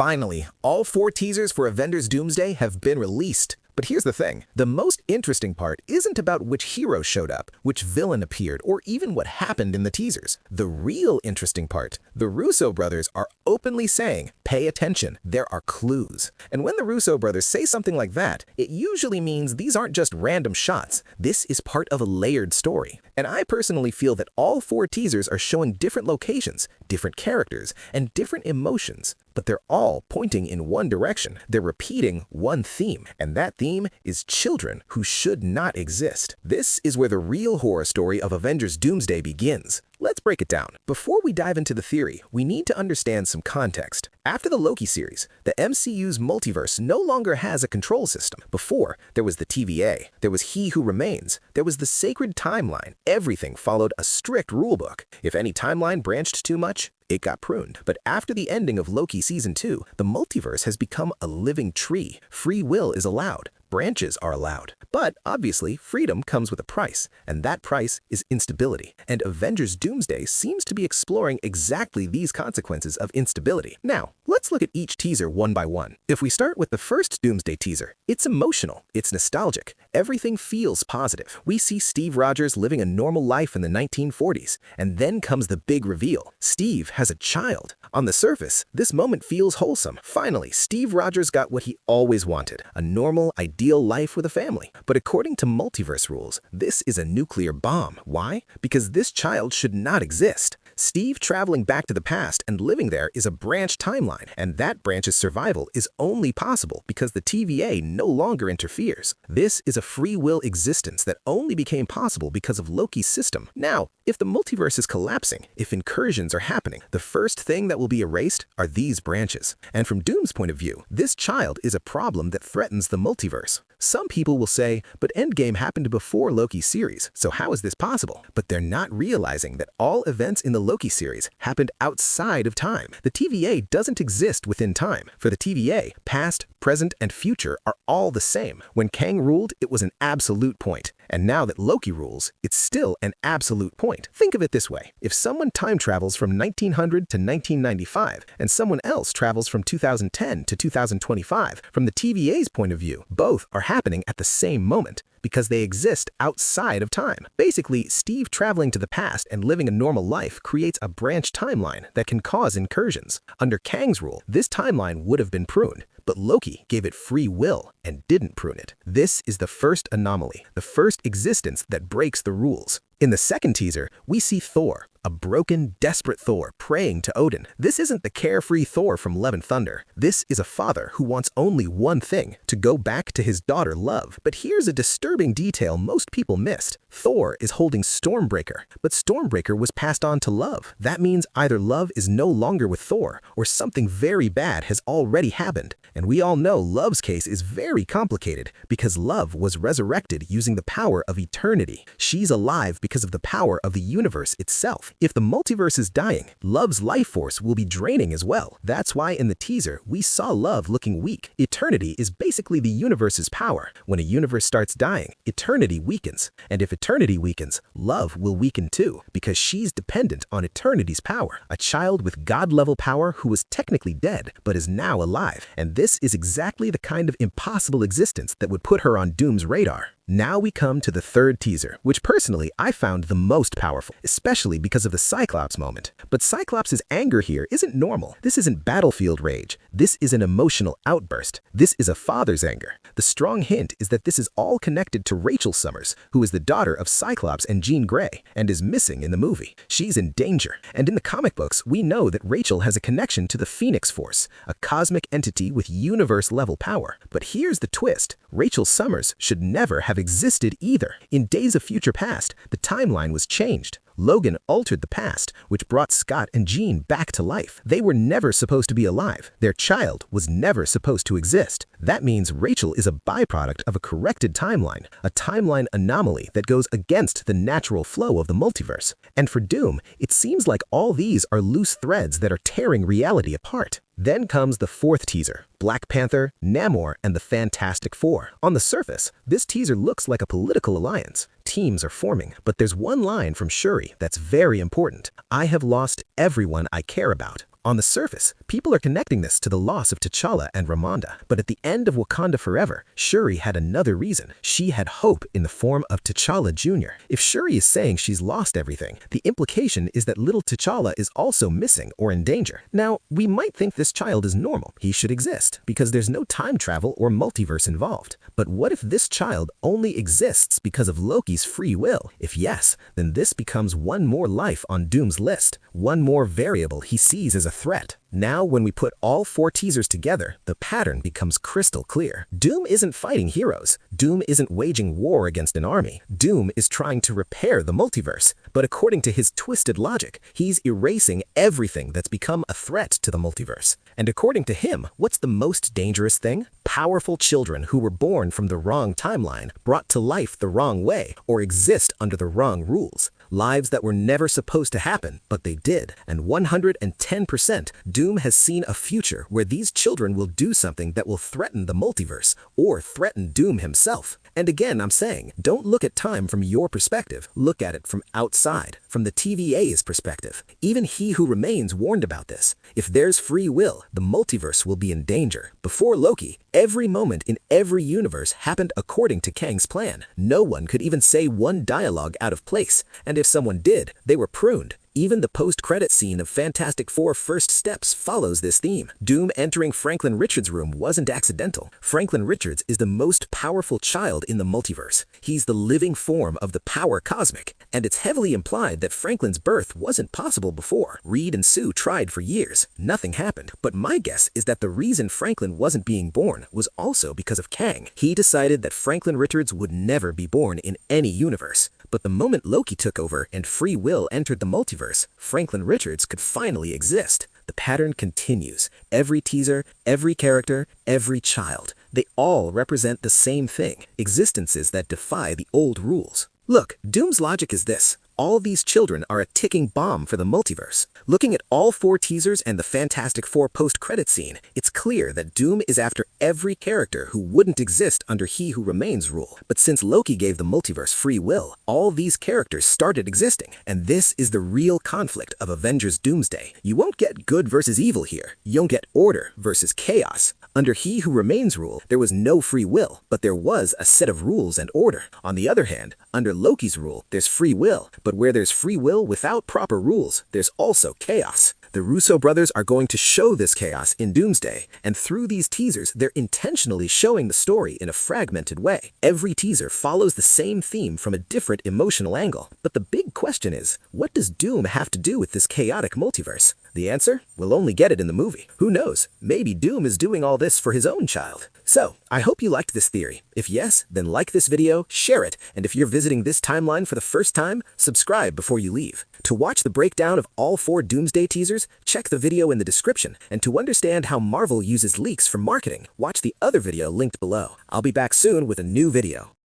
Finally, all 4 teasers for Avengers Doomsday have been released. But here's the thing, the most interesting part isn't about which hero showed up, which villain appeared, or even what happened in the teasers. The real interesting part, the Russo brothers are openly saying, pay attention, there are clues. And when the Russo brothers say something like that, it usually means these aren't just random shots, this is part of a layered story. And I personally feel that all 4 teasers are showing different locations, different characters, and different emotions. But they're all pointing in one direction. They're repeating one theme, and that theme is children who should not exist. This is where the real horror story of Avengers Doomsday begins. Let's break it down. Before we dive into the theory, we need to understand some context. After the Loki series, the MCU's multiverse no longer has a control system. Before, there was the TVA, there was He Who Remains, there was the sacred timeline. Everything followed a strict rulebook. If any timeline branched too much, it got pruned. But after the ending of Loki Season 2, the multiverse has become a living tree. Free will is allowed. Branches are allowed. But obviously, freedom comes with a price, and that price is instability. And Avengers Doomsday seems to be exploring exactly these consequences of instability. Now, let's look at each teaser one by one. If we start with the first Doomsday teaser, it's emotional, it's nostalgic, everything feels positive. We see Steve Rogers living a normal life in the 1940s, and then comes the big reveal. Steve has a child. On the surface, this moment feels wholesome. Finally, Steve Rogers got what he always wanted, a normal, ideal life with a family. But according to multiverse rules, this is a nuclear bomb. Why? Because this child should not exist. Steve traveling back to the past and living there is a branch timeline, and that branch's survival is only possible because the TVA no longer interferes. This is a free will existence that only became possible because of Loki's system. Now, if the multiverse is collapsing, if incursions are happening, the first thing that will be erased are these branches. And from Doom's point of view, this child is a problem that threatens the multiverse. Some people will say, but Endgame happened before Loki's series, so how is this possible? But they're not realizing that all events in the Loki series happened outside of time. The TVA doesn't exist within time. For the TVA, past, present, and future are all the same. When Kang ruled, it was an absolute point. And now that Loki rules, it's still an absolute point. Think of it this way. If someone time travels from 1900 to 1995, and someone else travels from 2010 to 2025, from the TVA's point of view, both are happening at the same moment because they exist outside of time. Basically, Steve traveling to the past and living a normal life creates a branch timeline that can cause incursions. Under Kang's rule, this timeline would have been pruned, but Loki gave it free will and didn't prune it. This is the first anomaly, the first existence that breaks the rules. In the second teaser, we see Thor, a broken, desperate Thor praying to Odin. This isn't the carefree Thor from Love and Thunder. This is a father who wants only one thing, to go back to his daughter Love. But here's a disturbing detail most people missed. Thor is holding Stormbreaker, but Stormbreaker was passed on to Love. That means either Love is no longer with Thor, or something very bad has already happened. And we all know Love's case is very complicated because Love was resurrected using the power of eternity. She's alive because of the power of the universe itself. If the multiverse is dying, Love's life force will be draining as well. That's why in the teaser, we saw Love looking weak. Eternity is basically the universe's power. When a universe starts dying, eternity weakens. And if eternity weakens, Love will weaken too, because she's dependent on eternity's power. A child with God-level power who was technically dead, but is now alive. And this is exactly the kind of impossible existence that would put her on Doom's radar. Now we come to the third teaser, which personally I found the most powerful, especially because of the Cyclops moment. But Cyclops' anger here isn't normal. This isn't battlefield rage. This is an emotional outburst. This is a father's anger. The strong hint is that this is all connected to Rachel Summers, who is the daughter of Cyclops and Jean Grey, and is missing in the movie. She's in danger. And in the comic books, we know that Rachel has a connection to the Phoenix Force, a cosmic entity with universe-level power. But here's the twist. Rachel Summers should never have existed either. In Days of Future Past, the timeline was changed. Logan altered the past, which brought Scott and Jean back to life. They were never supposed to be alive. Their child was never supposed to exist. That means Rachel is a byproduct of a corrected timeline, a timeline anomaly that goes against the natural flow of the multiverse. And for Doom, it seems like all these are loose threads that are tearing reality apart. Then comes the fourth teaser, Black Panther, Namor, and the Fantastic Four. On the surface, this teaser looks like a political alliance. Teams are forming, but there's one line from Shuri that's very important. I have lost everyone I care about. On the surface, people are connecting this to the loss of T'Challa and Ramonda, but at the end of Wakanda Forever, Shuri had another reason. She had hope in the form of T'Challa Jr. If Shuri is saying she's lost everything, the implication is that little T'Challa is also missing or in danger. Now, we might think this child is normal. He should exist, because there's no time travel or multiverse involved. But what if this child only exists because of Loki's free will? If yes, then this becomes one more life on Doom's list, one more variable he sees as a threat. Now, when we put all 4 teasers together, the pattern becomes crystal clear. Doom isn't fighting heroes. Doom isn't waging war against an army. Doom is trying to repair the multiverse. But according to his twisted logic, he's erasing everything that's become a threat to the multiverse. And according to him, what's the most dangerous thing? Powerful children who were born from the wrong timeline, brought to life the wrong way, or exist under the wrong rules. Lives that were never supposed to happen, but they did. And 110%, Doom has seen a future where these children will do something that will threaten the multiverse, or threaten Doom himself. And again, I'm saying, don't look at time from your perspective. Look at it from outside, from the TVA's perspective. Even He Who Remains warned about this. If there's free will, the multiverse will be in danger. Before Loki, every moment in every universe happened according to Kang's plan. No one could even say one dialogue out of place, and if someone did, they were pruned. Even the post-credit scene of Fantastic Four First Steps follows this theme. Doom entering Franklin Richards' room wasn't accidental. Franklin Richards is the most powerful child in the multiverse. He's the living form of the power cosmic, and it's heavily implied that Franklin's birth wasn't possible before. Reed and Sue tried for years. Nothing happened. But my guess is that the reason Franklin wasn't being born was also because of Kang. He decided that Franklin Richards would never be born in any universe. But the moment Loki took over and free will entered the multiverse, Franklin Richards could finally exist. The pattern continues. Every teaser, every character, every child. They all represent the same thing, existences that defy the old rules. Look, Doom's logic is this. All these children are a ticking bomb for the multiverse. Looking at all 4 teasers and the Fantastic Four post-credit scene, it's clear that Doom is after every character who wouldn't exist under He Who Remains rule. But since Loki gave the multiverse free will, all these characters started existing. And this is the real conflict of Avengers Doomsday. You won't get good versus evil here. You'll get order versus chaos. Under He Who Remains rule, there was no free will, but there was a set of rules and order. On the other hand, under Loki's rule, there's free will, but where there's free will without proper rules, there's also chaos. The Russo brothers are going to show this chaos in Doomsday, and through these teasers, they're intentionally showing the story in a fragmented way. Every teaser follows the same theme from a different emotional angle. But the big question is, what does Doom have to do with this chaotic multiverse? The answer? We'll only get it in the movie. Who knows? Maybe Doom is doing all this for his own child. So, I hope you liked this theory. If yes, then like this video, share it, and if you're visiting this timeline for the first time, subscribe before you leave. To watch the breakdown of all 4 Doomsday teasers, check the video in the description, and to understand how Marvel uses leaks for marketing, watch the other video linked below. I'll be back soon with a new video.